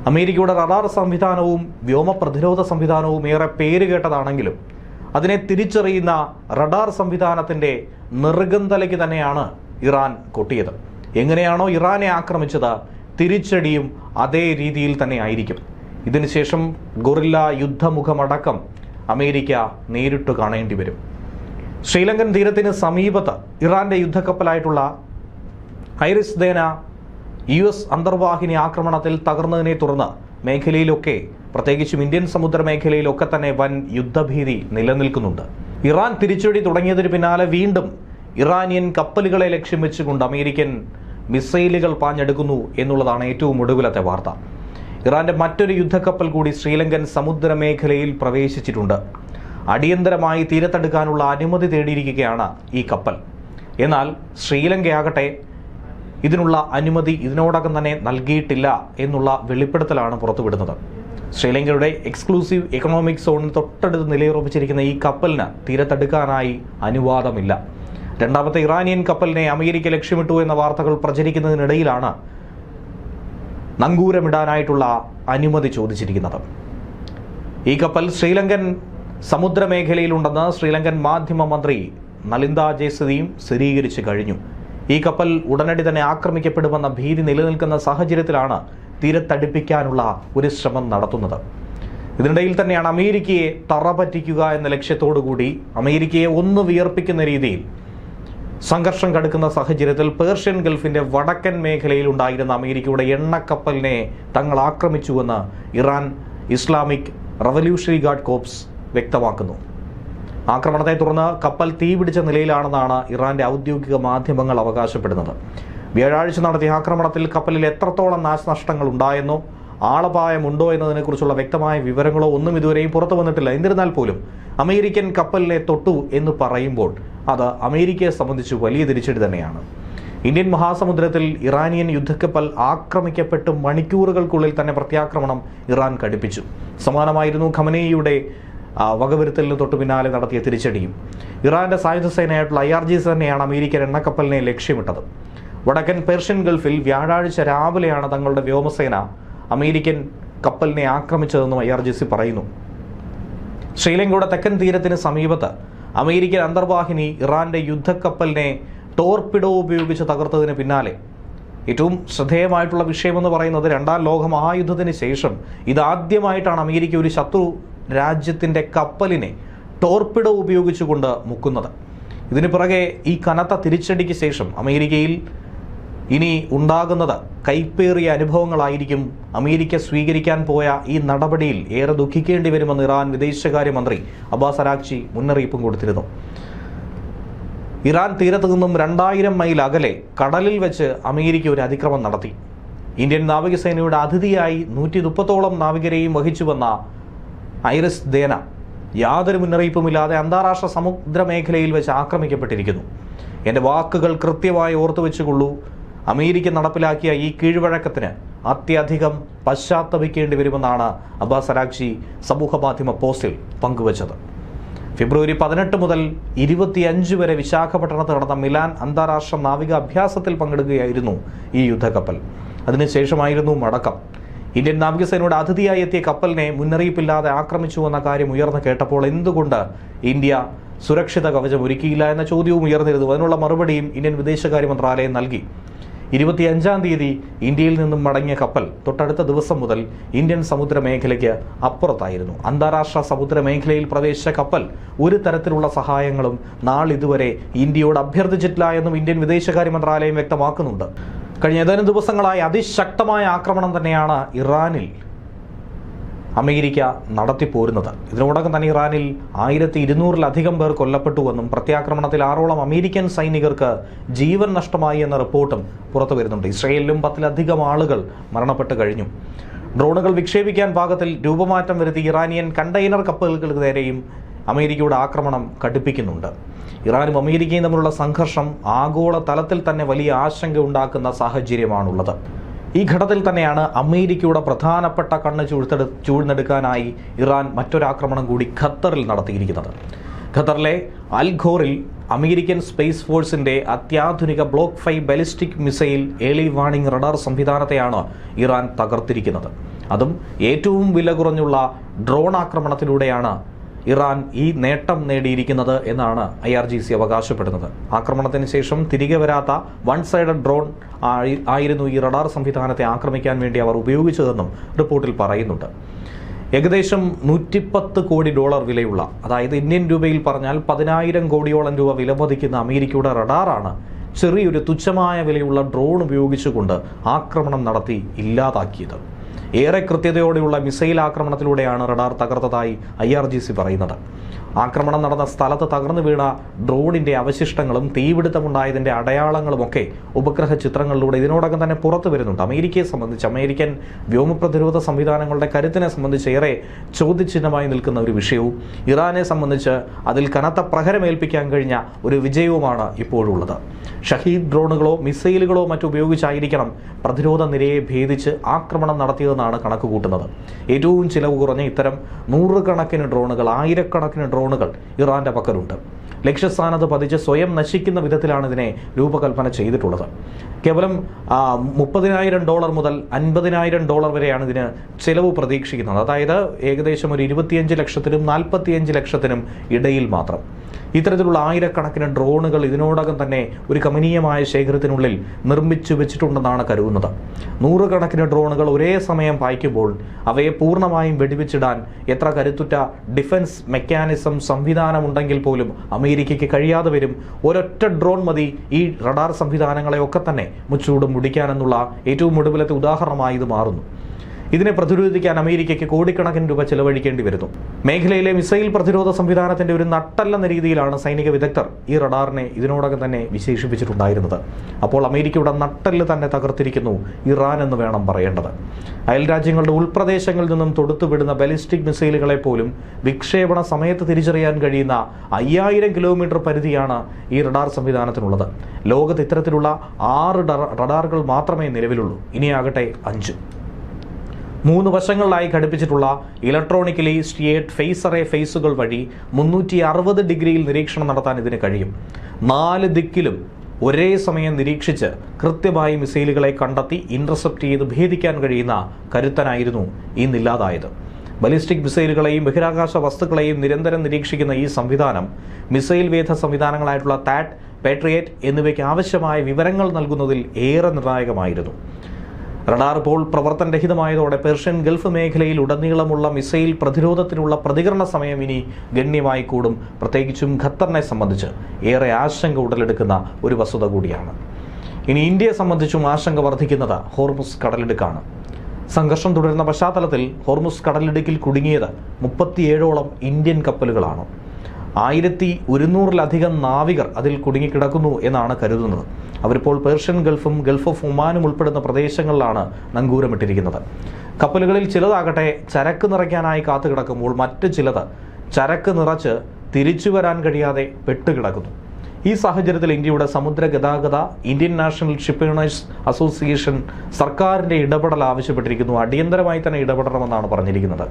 അമേരിക്കയുടെ റഡാർ സംവിധാനവും വ്യോമ പ്രതിരോധ സംവിധാനവും ഏറെ പേരുകേട്ടതാണെങ്കിലും അതിനെ തിരിച്ചറിയുന്ന റഡാർ സംവിധാനത്തിൻ്റെ നെറുകന്തലയ്ക്ക് തന്നെയാണ് ഇറാൻ കൊട്ടിയത്. എങ്ങനെയാണോ ഇറാനെ ആക്രമിച്ചത്, തിരിച്ചടിയും അതേ രീതിയിൽ തന്നെ ആയിരിക്കും. ഇതിനുശേഷം ഗൊറില്ല യുദ്ധമുഖമടക്കം അമേരിക്ക നേരിട്ട് കാണേണ്ടി വരും. ശ്രീലങ്കൻ തീരത്തിന് സമീപത്ത് ഇറാന്റെ യുദ്ധക്കപ്പലായിട്ടുള്ള ഐറിസ് ദേന US അന്തർവാഹിനി ആക്രമണത്തിൽ തകർന്നതിനെ തുടർന്ന് മേഖലയിലൊക്കെ, പ്രത്യേകിച്ചും ഇന്ത്യൻ സമുദ്ര മേഖലയിലൊക്കെ തന്നെ വൻ യുദ്ധഭീതി നിലനിൽക്കുന്നുണ്ട്. ഇറാൻ തിരിച്ചടി തുടങ്ങിയതിന് പിന്നാലെ വീണ്ടും ഇറാനിയൻ കപ്പലുകളെ ലക്ഷ്യം വെച്ചുകൊണ്ട് അമേരിക്കൻ മിസൈലുകൾ പാഞ്ഞെടുക്കുന്നു എന്നുള്ളതാണ് ഏറ്റവും ഒടുവിലത്തെ വാർത്ത. ഇറാന്റെ മറ്റൊരു യുദ്ധക്കപ്പൽ കൂടി ശ്രീലങ്കൻ സമുദ്ര മേഖലയിൽ പ്രവേശിച്ചിട്ടുണ്ട്. അടിയന്തരമായി തീരത്തടുക്കാനുള്ള അനുമതി തേടിയിരിക്കുകയാണ് ഈ കപ്പൽ. എന്നാൽ ശ്രീലങ്കയാകട്ടെ ഇതിനുള്ള അനുമതി ഇതിനോടകം തന്നെ നൽകിയിട്ടില്ല എന്നുള്ള വെളിപ്പെടുത്തലാണ് പുറത്തുവിടുന്നത്. ശ്രീലങ്കയുടെ എക്സ്ക്ലൂസീവ് എക്കണോമിക് സോണിന് തൊട്ടടുത്ത് നിലയുറപ്പിച്ചിരിക്കുന്ന ഈ കപ്പലിന് തീരത്തടുക്കാനായി അനുവാദമില്ല. രണ്ടാമത്തെ ഇറാനിയൻ കപ്പലിനെ അമേരിക്ക ലക്ഷ്യമിട്ടു എന്ന വാർത്തകൾ പ്രചരിക്കുന്നതിനിടയിലാണ് നങ്കൂരമിടാനായിട്ടുള്ള അനുമതി ചോദിച്ചിരിക്കുന്നത്. ഈ കപ്പൽ ശ്രീലങ്കൻ സമുദ്രമേഖലയിലുണ്ടെന്ന് ശ്രീലങ്കൻ മാധ്യമ മന്ത്രി നലിന്ദ ജയസതിയും സ്ഥിരീകരിച്ചു കഴിഞ്ഞു. ഈ കപ്പൽ ഉടനടി തന്നെ ആക്രമിക്കപ്പെടുമെന്ന ഭീതി നിലനിൽക്കുന്ന സാഹചര്യത്തിലാണ് തീരത്തടുപ്പിക്കാനുള്ള ഒരു ശ്രമം നടത്തുന്നത്. ഇതിനിടയിൽ തന്നെയാണ് അമേരിക്കയെ തറപറ്റിക്കുക എന്ന ലക്ഷ്യത്തോടുകൂടി അമേരിക്കയെ ഒന്ന് വിയർപ്പിക്കുന്ന രീതിയിൽ സംഘർഷം കടുക്കുന്ന സാഹചര്യത്തിൽ പേർഷ്യൻ ഗൾഫിന്റെ വടക്കൻ മേഖലയിൽ ഉണ്ടായിരുന്ന അമേരിക്കയുടെ എണ്ണക്കപ്പലിനെ തങ്ങൾ ആക്രമിച്ചുവെന്ന് Iran Islamic revolutionary guard corps വ്യക്തമാക്കുന്നു. ആക്രമണത്തെ തുടർന്ന് കപ്പൽ തീപിടിച്ച നിലയിലാണെന്നാണ് ഇറാന്റെ ഔദ്യോഗിക മാധ്യമങ്ങൾ അവകാശപ്പെടുന്നത്. വ്യാഴാഴ്ച നടത്തിയ ആക്രമണത്തിൽ കപ്പലിൽ എത്രത്തോളം നാശനഷ്ടങ്ങൾ ഉണ്ടായെന്നോ ആളപായമുണ്ടോ എന്നതിനെക്കുറിച്ചുള്ള വ്യക്തമായ വിവരങ്ങളോ ഒന്നും ഇതുവരെയും പുറത്തു വന്നിട്ടില്ല. എന്നിരുന്നാൽ പോലും അമേരിക്കൻ കപ്പലിനെ തൊട്ടു എന്ന് പറയുമ്പോൾ അത് അമേരിക്കയെ സംബന്ധിച്ച് വലിയ തിരിച്ചടി തന്നെയാണ്. ഇന്ത്യൻ മഹാസമുദ്രത്തിൽ ഇറാനിയൻ യുദ്ധക്കപ്പൽ ആക്രമിക്കപ്പെട്ട് മണിക്കൂറുകൾക്കുള്ളിൽ തന്നെ പ്രത്യാക്രമണം ഇറാൻ കടുപ്പിച്ചു. സമാനമായിരുന്നു ഖമനേയിയുടെ വകവരുത്തലിന് തൊട്ടു പിന്നാലെ നടത്തിയ തിരിച്ചടിയും. ഇറാന്റെ സായുധ സേനയായിട്ടുള്ള IRGC തന്നെയാണ് അമേരിക്കൻ എണ്ണക്കപ്പലിനെ ലക്ഷ്യമിട്ടത്. വടക്കൻ പേർഷ്യൻ ഗൾഫിൽ വ്യാഴാഴ്ച രാവിലെയാണ് തങ്ങളുടെ വ്യോമസേന അമേരിക്കൻ കപ്പലിനെ ആക്രമിച്ചതെന്നും IRGC പറയുന്നു. ശ്രീലങ്കയുടെ തെക്കൻ തീരത്തിന് സമീപത്ത് അമേരിക്കൻ അന്തർവാഹിനി ഇറാന്റെ യുദ്ധക്കപ്പലിനെ ടോർപിഡോ ഉപയോഗിച്ച് തകർത്തതിന് പിന്നാലെ ഏറ്റവും ശ്രദ്ധേയമായിട്ടുള്ള വിഷയമെന്ന് പറയുന്നത് രണ്ടാം ലോക മഹായുദ്ധത്തിന് ശേഷം ഇതാദ്യമായിട്ടാണ് അമേരിക്ക ഒരു ശത്രു രാജ്യത്തിൻ്റെ കപ്പലിനെ ടോർപിഡോ ഉപയോഗിച്ചുകൊണ്ട് മുക്കുന്നത്. ഇതിന് പിറകെ ഈ കനത്ത തിരിച്ചടിക്ക് ശേഷം അമേരിക്കയിൽ ഇനി ഉണ്ടാകുന്നത് കൈപ്പേറിയ അനുഭവങ്ങളായിരിക്കും. അമേരിക്ക സ്വീകരിക്കാൻ പോയ ഈ നടപടിയിൽ ഏറെ ദുഃഖിക്കേണ്ടി വരുമെന്ന് ഇറാൻ വിദേശകാര്യമന്ത്രി അബ്ബാസ് അരാഗ്ചി മുന്നറിയിപ്പും കൊടുത്തിരുന്നു. ഇറാൻ തീരത്തു നിന്നും 2000 മൈൽ അകലെ കടലിൽ വെച്ച് അമേരിക്ക ഒരു അതിക്രമം നടത്തി. ഇന്ത്യൻ നാവികസേനയുടെ അതിഥിയായി 130ഓളം നാവികരെയും വഹിച്ചുവന്ന ഐറിസ് ദേന യാതൊരു മുന്നറിയിപ്പുമില്ലാതെ അന്താരാഷ്ട്ര സമുദ്ര മേഖലയിൽ വെച്ച് ആക്രമിക്കപ്പെട്ടിരിക്കുന്നു. എൻ്റെ വാക്കുകൾ കൃത്യമായി ഓർത്തു വെച്ചുകൊള്ളൂ. അമേരിക്ക നടപ്പിലാക്കിയ ഈ കീഴ്വഴക്കത്തിന് അത്യധികം പശ്ചാത്തപിക്കേണ്ടി വരുമെന്നാണ് അബ്ബാസ് അരാഗ്ചി സമൂഹ മാധ്യമ പോസ്റ്റിൽ പങ്കുവച്ചത്. ഫെബ്രുവരി 18 മുതൽ 25 വരെ വിശാഖപട്ടണത്ത് നടന്ന മിലാൻ അന്താരാഷ്ട്ര നാവിക അഭ്യാസത്തിൽ പങ്കെടുക്കുകയായിരുന്നു ഈ യുദ്ധക്കപ്പൽ. അതിനുശേഷമായിരുന്നു മടക്കം. ഇന്ത്യൻ നാവികസേനയുടെ അതിഥിയായി എത്തിയ കപ്പലിനെ മുന്നറിയിപ്പില്ലാതെ ആക്രമിച്ചുവെന്ന കാര്യം ഉയർന്നു കേട്ടപ്പോൾ എന്തുകൊണ്ട് ഇന്ത്യ സുരക്ഷിത കവചം ഒരുക്കിയില്ല എന്ന ചോദ്യവും ഉയർന്നിരുന്നു. അതിനുള്ള മറുപടിയും ഇന്ത്യൻ വിദേശകാര്യ മന്ത്രാലയം നൽകി. 25-ാം തീയതി ഇന്ത്യയിൽ നിന്നും മടങ്ങിയ കപ്പൽ തൊട്ടടുത്ത ദിവസം മുതൽ ഇന്ത്യൻ സമുദ്ര മേഖലയ്ക്ക് അപ്പുറത്തായിരുന്നു. അന്താരാഷ്ട്ര സമുദ്ര മേഖലയിൽ പ്രവേശിച്ച കപ്പൽ ഒരു തരത്തിലുള്ള സഹായങ്ങളും നാളിതുവരെ ഇന്ത്യയോട് അഭ്യർത്ഥിച്ചിട്ടില്ല എന്നും ഇന്ത്യൻ വിദേശകാര്യ മന്ത്രാലയം വ്യക്തമാക്കുന്നുണ്ട്. കഴിഞ്ഞ ഏതാനും ദിവസങ്ങളായി അതിശക്തമായ ആക്രമണം തന്നെയാണ് ഇറാനിൽ അമേരിക്ക നടത്തിപ്പോരുന്നത്. ഇതിനോടകം തന്നെ ഇറാനിൽ 1200-ലധികം പേർ കൊല്ലപ്പെട്ടുവെന്നും പ്രത്യാക്രമണത്തിൽ 6ഓളം അമേരിക്കൻ സൈനികർക്ക് ജീവൻ നഷ്ടമായി എന്ന റിപ്പോർട്ടും പുറത്തു വരുന്നുണ്ട്. ഇസ്രയേലിലും 10-ലധികം ആളുകൾ മരണപ്പെട്ട് കഴിഞ്ഞു. ഡ്രോണുകൾ വിക്ഷേപിക്കാൻ പാകത്തിൽ രൂപമാറ്റം വരുത്തി ഇറാനിയൻ കണ്ടെയ്നർ കപ്പലുകൾക്ക് നേരെയും അമേരിക്കയുടെ ആക്രമണം കടുപ്പിക്കുന്നുണ്ട്. ഇറാനും അമേരിക്കയും തമ്മിലുള്ള സംഘർഷം ആഗോള തലത്തിൽ തന്നെ വലിയ ആശങ്ക ഉണ്ടാക്കുന്ന സാഹചര്യമാണുള്ളത്. ഈ ഘട്ടത്തിൽ തന്നെയാണ് അമേരിക്കയുടെ പ്രധാനപ്പെട്ട കണ്ണ് ചൂഴ്ന്നെടുക്കാനായി ഇറാൻ മറ്റൊരാക്രമണം കൂടി ഖത്തറിൽ നടത്തിയിരിക്കുന്നത്. ഖത്തറിലെ അൽ ഖോറിൽ അമേരിക്കൻ സ്പേസ് ഫോഴ്സിന്റെ അത്യാധുനിക block 5 ballistic missile early warning radar സംവിധാനത്തെയാണ് ഇറാൻ തകർത്തിരിക്കുന്നത്. അതും ഏറ്റവും വില കുറഞ്ഞുള്ള ഡ്രോൺ ആക്രമണത്തിലൂടെയാണ് ഇറാൻ ഈ നേട്ടം നേടിയിരിക്കുന്നത് എന്നാണ് IRGC അവകാശപ്പെടുന്നത്. ആക്രമണത്തിന് ശേഷം തിരികെ വരാത്ത വൺ സൈഡഡ് ഡ്രോൺ ആയിരുന്നു ഈ റഡാർ സംവിധാനത്തെ ആക്രമിക്കാൻ വേണ്ടി അവർ ഉപയോഗിച്ചതെന്നും റിപ്പോർട്ടിൽ പറയുന്നുണ്ട്. ഏകദേശം $110 കോടി വിലയുള്ള, അതായത് ഇന്ത്യൻ രൂപയിൽ പറഞ്ഞാൽ 10,000 കോടിയോളം രൂപ വിലമതിക്കുന്ന അമേരിക്കയുടെ റഡാറാണ് ചെറിയൊരു തുച്ഛമായ വിലയുള്ള ഡ്രോൺ ഉപയോഗിച്ചുകൊണ്ട് ആക്രമണം നടത്തി ഇല്ലാതാക്കിയത്. ഏറെ കൃത്യതയോടെയുള്ള മിസൈൽ ആക്രമണത്തിലൂടെയാണ് റഡാർ തകർത്തതായി IRGC പറയുന്നത്. ആക്രമണം നടന്ന സ്ഥലത്ത് തകർന്നു വീണ ഡ്രോണിന്റെ അവശിഷ്ടങ്ങളും തീപിടുത്തമുണ്ടായതിന്റെ അടയാളങ്ങളുമൊക്കെ ഉപഗ്രഹ ചിത്രങ്ങളിലൂടെ ഇതിനോടകം തന്നെ പുറത്തു വരുന്നുണ്ട്. അമേരിക്കയെ സംബന്ധിച്ച്, അമേരിക്കൻ വ്യോമപ്രതിരോധ സംവിധാനങ്ങളുടെ കരുത്തിനെ സംബന്ധിച്ച് ഏറെ ചോദ്യചിഹ്നമായി നിൽക്കുന്ന ഒരു വിഷയവും ഇറാനെ സംബന്ധിച്ച് അതിൽ കനത്ത പ്രഹരമേൽപ്പിക്കാൻ കഴിഞ്ഞ ഒരു വിജയവുമാണ് ഇപ്പോഴുള്ളത്. ഷഹീദ് ഡ്രോണുകളോ മിസൈലുകളോ മറ്റുപയോഗിച്ചായിരിക്കണം പ്രതിരോധ നിരയെ ഭേദിച്ച് ആക്രമണം നടത്തിയതെന്നാണ് കണക്കുകൂട്ടുന്നത്. ഏറ്റവും ചിലവ് കുറഞ്ഞ ഇത്തരം 100 കണക്കിന് ഡ്രോണുകൾ, 1000 ഡ്രോണുകൾ ഇറാന്റെ പക്കലുണ്ട്. ലക്ഷ്യസ്ഥാനത്ത് പതിച്ച് സ്വയം നശിക്കുന്ന വിധത്തിലാണ് ഇതിനെ രൂപകൽപ്പന ചെയ്തിട്ടുള്ളത്. കേവലം $30,000 മുതൽ $50,000 വരെയാണ് ഇതിന് ചിലവ് പ്രതീക്ഷിക്കുന്നത്. അതായത് ഏകദേശം ഒരു 25 ലക്ഷത്തിനും 45 ലക്ഷത്തിനും ഇടയിൽ മാത്രം. ഇത്തരത്തിലുള്ള 1000 ഡ്രോണുകൾ ഇതിനോടകം തന്നെ ഒരു കമനീയമായ ശേഖരത്തിനുള്ളിൽ നിർമ്മിച്ചു വെച്ചിട്ടുണ്ടെന്നാണ് കരുതുന്നത്. 100 ഡ്രോണുകൾ ഒരേ സമയം പായിക്കുമ്പോൾ അവയെ പൂർണ്ണമായും വെടിവെച്ചിടാൻ എത്ര കരുത്തുറ്റ ഡിഫൻസ് മെക്കാനിസം സംവിധാനമുണ്ടെങ്കിൽ പോലും അമേരിക്കയ്ക്ക് കഴിയാതെ വരും. ഒരൊറ്റ ഡ്രോൺ മതി ഈ റഡാർ സംവിധാനങ്ങളെയൊക്കെ തന്നെ മുച്ചൂടും മുടിക്കാനെന്നുള്ള ഏറ്റവും ഒടുവിലത്തെ ഉദാഹരണമായി ഇത് മാറുന്നു. ഇതിനെ പ്രതിരോധിക്കാൻ അമേരിക്കയ്ക്ക് കോടിക്കണക്കിന് രൂപ ചെലവഴിക്കേണ്ടി വരുന്നു. മേഖലയിലെ മിസൈൽ പ്രതിരോധ സംവിധാനത്തിന്റെ ഒരു നട്ടെല്ലെന്ന രീതിയിലാണ് സൈനിക വിദഗ്ധർ ഈ റഡാറിനെ ഇതിനോടകം തന്നെ വിശേഷിപ്പിച്ചിട്ടുണ്ടായിരുന്നത്. അപ്പോൾ അമേരിക്കയുടെ നട്ടെല്ല് തന്നെ തകർത്തിരിക്കുന്നു ഇറാൻ എന്ന് വേണം പറയേണ്ടത്. അയൽരാജ്യങ്ങളുടെ ഉൾപ്രദേശങ്ങളിൽ നിന്നും തൊടുത്തുവിടുന്ന ബാലിസ്റ്റിക് മിസൈലുകളെ പോലും വിക്ഷേപണ സമയത്ത് തിരിച്ചറിയാൻ കഴിയുന്ന 5000 കിലോമീറ്റർ പരിധിയാണ് ഈ റഡാർ സംവിധാനത്തിനുള്ളത്. ലോകത്ത് ഇത്തരത്തിലുള്ള 6 റഡാറുകൾ മാത്രമേ നിലവിലുള്ളൂ. ഇനിയാകട്ടെ 5. 3 വശങ്ങളിലായി ഘടിപ്പിച്ചിട്ടുള്ള ഇലക്ട്രോണിക്കലി സ്റ്റിയേർഡ് ഫേസ് അറേ ഫേസുകൾ വഴി 360 ഡിഗ്രിയിൽ നിരീക്ഷണം നടത്താൻ ഇതിന് കഴിയും. 4 ദിക്കിലും ഒരേ സമയം നിരീക്ഷിച്ച് കൃത്യമായി മിസൈലുകളെ കണ്ടെത്തി ഇന്റർസെപ്റ്റ് ചെയ്ത് ഭേദിക്കാൻ കഴിയുന്ന കരുത്തനായിരുന്നു ഇന്നില്ലാതായത്. ബലിസ്റ്റിക് മിസൈലുകളെയും ബഹിരാകാശ വസ്തുക്കളെയും നിരന്തരം നിരീക്ഷിക്കുന്ന ഈ സംവിധാനം മിസൈൽ വേധ സംവിധാനങ്ങളായിട്ടുള്ള താഡ്, പാട്രിയറ്റ് എന്നിവയ്ക്ക് ആവശ്യമായ വിവരങ്ങൾ നൽകുന്നതിൽ ഏറെ നിർണായകമായിരുന്നു. റഡാർ ഇപ്പോൾ പ്രവർത്തനരഹിതമായതോടെ പേർഷ്യൻ ഗൾഫ് മേഖലയിൽ ഉടനീളമുള്ള മിസൈൽ പ്രതിരോധത്തിനുള്ള പ്രതികരണ സമയം ഇനി ഗണ്യമായി കൂടും. പ്രത്യേകിച്ചും ഖത്തറിനെ സംബന്ധിച്ച് ഏറെ ആശങ്ക ഉടലെടുക്കുന്ന ഒരു വസ്തുത കൂടിയാണ്. ഇനി ഇന്ത്യയെ സംബന്ധിച്ചും ആശങ്ക വർദ്ധിക്കുന്നത് ഹോർമുസ് കടലിടുക്കാണ്. സംഘർഷം തുടരുന്ന പശ്ചാത്തലത്തിൽ ഹോർമുസ് കടലിടുക്കിൽ കുടുങ്ങിയത് 37ഓളം ഇന്ത്യൻ കപ്പലുകളാണ്. 1100-ലധികം നാവികർ അതിൽ കുടുങ്ങിക്കിടക്കുന്നു എന്നാണ് കരുതുന്നത്. അവരിപ്പോൾ പേർഷ്യൻ ഗൾഫും ഗൾഫ് ഓഫ് ഒമാനും ഉൾപ്പെടുന്ന പ്രദേശങ്ങളിലാണ് നങ്കൂരമിട്ടിരിക്കുന്നത്. കപ്പലുകളിൽ ചിലതാകട്ടെ ചരക്ക് നിറയ്ക്കാനായി കാത്തുകിടക്കുമ്പോൾ മറ്റ് ചിലത് ചരക്ക് നിറച്ച് തിരിച്ചു വരാൻ കഴിയാതെ പെട്ടുകിടക്കുന്നു. ഈ സാഹചര്യത്തിൽ ഇന്ത്യയുടെ സമുദ്ര ഗതാഗത ഇന്ത്യൻ നാഷണൽ ഷിപ്പേഴ്സ് അസോസിയേഷൻ സർക്കാരിൻ്റെ ഇടപെടൽ ആവശ്യപ്പെട്ടിരിക്കുന്നു. അടിയന്തരമായി തന്നെ ഇടപെടണമെന്നാണ് പറഞ്ഞിരിക്കുന്നത്.